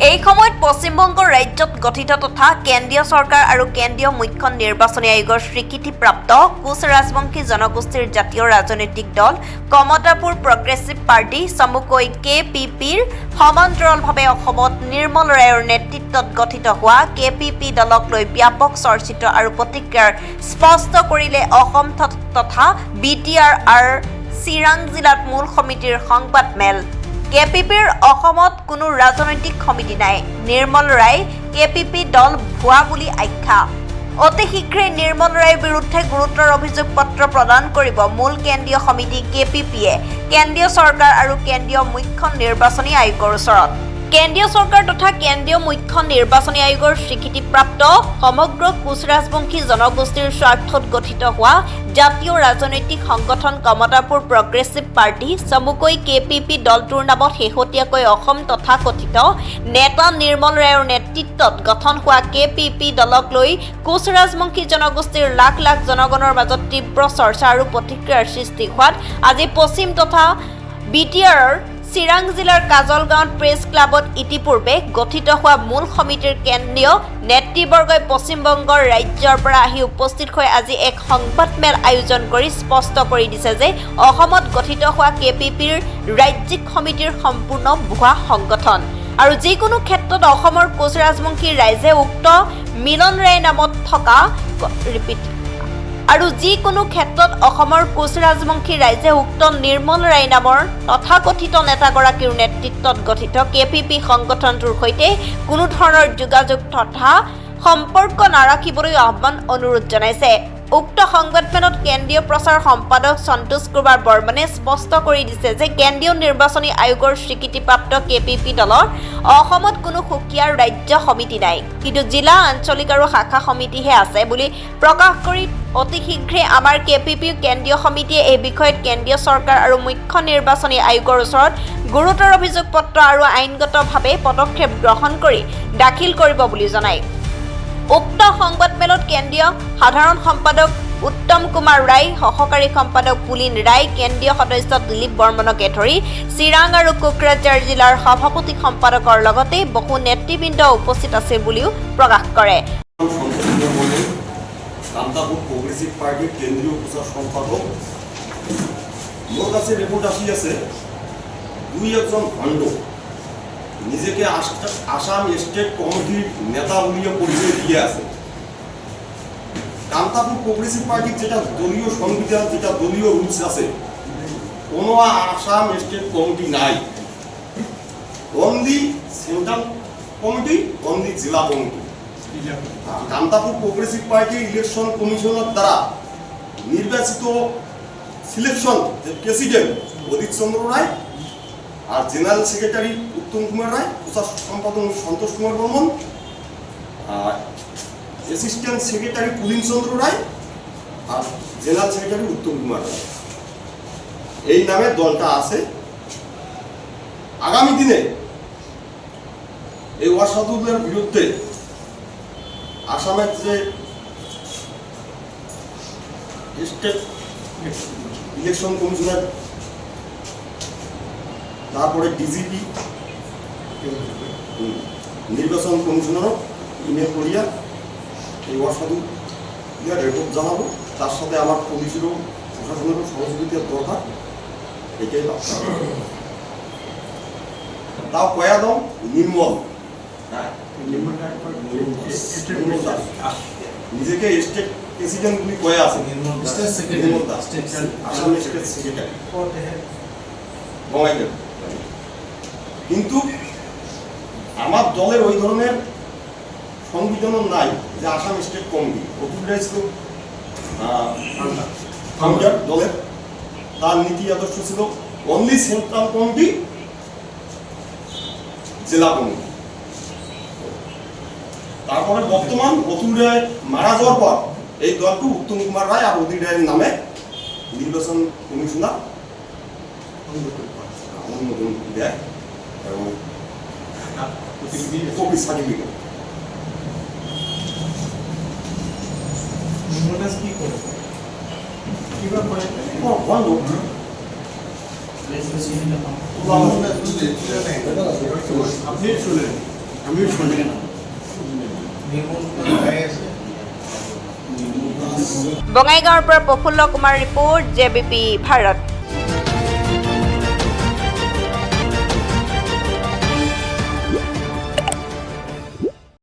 এই সময়ত পশ্চিমবংগ ৰাজ্যত গঠিত তথা কেন্দ্ৰীয় চৰকাৰ আৰু কেন্দ্ৰীয় মুখ্য নিৰ্বাচনী আয়োগৰ স্বীকৃতিপ্ৰাপ্ত কোচ ৰাজবংশী জনগোষ্ঠীৰ জাতীয় ৰাজনৈতিক দল কমতাপুৰ প্ৰগ্ৰেছিভ পাৰ্টি চমুকৈ KPPৰ সমান্তৰালভাৱে অসমত নিৰ্মল ৰায়ৰ নেতৃত্বত গঠিত হোৱা KPP দলক লৈ ব্যাপক চৰ্চিত আৰু প্ৰতিক্ৰিয়াৰ স্পষ্ট কৰিলে অসম তথা BTR আৰু চিৰাং জিলাত মূল সমিতিৰ সংবাদমেল। KPPৰ অসমত কোনো ৰাজনৈতিক সমিতি নাই। নিৰ্মল ৰায় KPP দল ভুৱা বুলি আখ্যা। অতি শীঘ্ৰেই নিৰ্মল ৰায়ৰ বিৰুদ্ধে গুৰুতৰ অভিযোগ পত্ৰ প্ৰদান কৰিব মূল কেন্দ্ৰীয় সমিতি KPPয়ে কেন্দ্ৰীয় চৰকাৰ আৰু কেন্দ্ৰীয় মুখ্য নিৰ্বাচনী আয়োগৰ ওচৰত। কেন্দ্ৰীয় চৰকাৰ তথা কেন্দ্ৰীয় মুখ্য নিৰ্বাচনী আয়োগৰ স্বীকৃতিপ্ৰাপ্ত সমগ্ৰ কোচ ৰাজবংশী জনগোষ্ঠীৰ স্বাৰ্থত গঠিত হোৱা জাতীয় ৰাজনৈতিক সংগঠন কমতাপুৰ প্ৰগ্ৰেছিভ পাৰ্টি চমুকৈ KPP দলটোৰ নামত শেহতীয়াকৈ অসম তথা কথিত নেতা নিৰ্মল ৰায়ৰ নেতৃত্বত গঠন হোৱা KPP দলক লৈ কোচ ৰাজবংশী জনগোষ্ঠীৰ লাখ লাখ জনগণৰ মাজত তীব্ৰ চৰ্চা আৰু প্ৰতিক্ৰিয়াৰ সৃষ্টি হোৱাত আজি পশ্চিম তথা BTRৰ চিৰাং জিলাৰ কাজলগাঁৱত প্ৰেছ ক্লাবত ইতিপূৰ্বে গঠিত হোৱা মূল সমিতিৰ কেন্দ্ৰীয় নেতৃবৰ্গই পশ্চিমবংগৰ ৰাজ্যৰ পৰা আহি উপস্থিত হৈ আজি এক সংবাদমেল আয়োজন কৰি স্পষ্ট কৰি দিছে যে অসমত গঠিত হোৱা KPPৰ ৰাজ্যিক সমিতিৰ সম্পূৰ্ণ ভুৱা সংগঠন আৰু যিকোনো ক্ষেত্ৰত অসমৰ কোচ ৰাজবংশী ৰাইজে উক্ত মিলন ৰায় নামত থকা আৰু যিকোনো ক্ষেত্ৰত অসমৰ কোচ ৰাজবংশী ৰাইজে উক্ত নিৰ্মল ৰায় নামৰ তথাকথিত নেতাগৰাকীৰ নেতৃত্বত গঠিত KPP সংগঠনটোৰ সৈতে কোনো ধৰণৰ যোগাযোগ তথা সম্পৰ্ক নাৰাখিবলৈ আহ্বান অনুৰোধ জনাইছে। উক্ত সংবাদমেলত কেন্দ্ৰীয় প্ৰচাৰ সম্পাদক সন্তোষ কুমাৰ বৰ্মনে স্পষ্ট কৰি দিছে যে কেন্দ্ৰীয় নিৰ্বাচনী আয়োগৰ স্বীকৃতিপ্ৰাপ্ত KPP দলৰ অসমত কোনো সুকীয়া ৰাজ্য সমিতি নাই, কিন্তু জিলা আঞ্চলিক আৰু শাখা সমিতিহে আছে বুলি প্ৰকাশ কৰি অতি শীঘ্ৰে আমাৰ KPP কেন্দ্ৰীয় সমিতিয়ে এই বিষয়ত কেন্দ্ৰীয় চৰকাৰ আৰু মুখ্য নিৰ্বাচনী আয়োগৰ ওচৰত গুৰুতৰ অভিযোগ পত্ৰ আৰু আইনগতভাৱে পদক্ষেপ গ্ৰহণ কৰি দাখিল কৰিব বুলি জনায়। উক্ত সংবাদমেলত কেন্দ্ৰীয় সাধাৰণ সম্পাদক উত্তম কুমাৰ ৰায়, সহকাৰী সম্পাদক পুলিন ৰায়, কেন্দ্ৰীয় সদস্য দিলীপ বৰ্মনকে ধৰি চিৰাং আৰু কোকৰাঝাৰ জিলাৰ সভাপতি সম্পাদকৰ লগতে বহু নেতৃবৃন্দ উপস্থিত আছিল বুলিও প্ৰকাশ কৰে। কমতাপুর প্রগ্রেসিভ পার্টির কেন্দ্রীয় প্রচার সম্পাদক মোর কাছে রিপোর্ট আসিয়াছে দুই একজন ভণ্ড নিজেকে আসাম স্টেট কমিটির নেতা বলিয়া পরিচয় দিয়ে আছে। কমতাপুর প্রগ্রেসিভ পার্টির যেটা দলীয় সংবিধান, যেটা দলীয় রুলস আছে, কোনো আসাম স্টেট কমিটি নাই। অনলি সেন্ট্রাল কমিটি, অনলি জেলা committee. Kamtapur progressive party election কমিশনের দ্বারা নির্বাচিত সিলেকশন যে প্রেসিডেন্ট অদিত চন্দ্র রায় আর জেনারেল সেক্রেটারি উত্তম কুমার রায়, প্রচার সম্পাদক সন্তোষ কুমার বর্মন, অ্যাসিস্ট্যান্ট সেক্রেটারি পুলিন চন্দ্র রায় আর জেনারেল সেক্রেটারি উত্তম কুমার রায়, এই নামে দলটা আছে। আগামী দিনে এই অসাধুদের বিরুদ্ধে আসামের যে স্টেট ইলেকশন কমিশনার, তারপরে ডিজিপি, নির্বাচন কমিশনারও ইমেল করিয়া এই অসাধু রিপোর্ট জানাবো। তার সাথে আমার পুলিশেরও প্রশাসনেরও সহযোগিতার দরকার, এটাই তাও কয়া দাও নির্মল নিজেকে স্টেট প্রেসিডেন্ট বলে কয়ে আছে, আসাম স্টেট সেক্রেটারি বঙ্গাইকে। কিন্তু আমার দলের ওই ধরনের সংবিধান নাই যে Assam state committee. Authorised founder দলের, তার নীতি আদর্শ ছিল অনলি সেন্ট্রাল কমিটি, জেলা কমিটি। তারপরে বর্তমান অতুল রায় মারা যাওয়ার পর এই দলটি উত্তম কুমার রায় আর অদিত রায়ের নামে নির্বাচন কমিশনার অনুমোদন দেয় এবং কপি সার্টিফিকেট। আপনি শুনলেন আমিও শুনি না বঙাইগাঁৱৰ পৰা প্ৰফুল্ল কুমাৰ ৰিপৰ্ট JBP ভাৰত।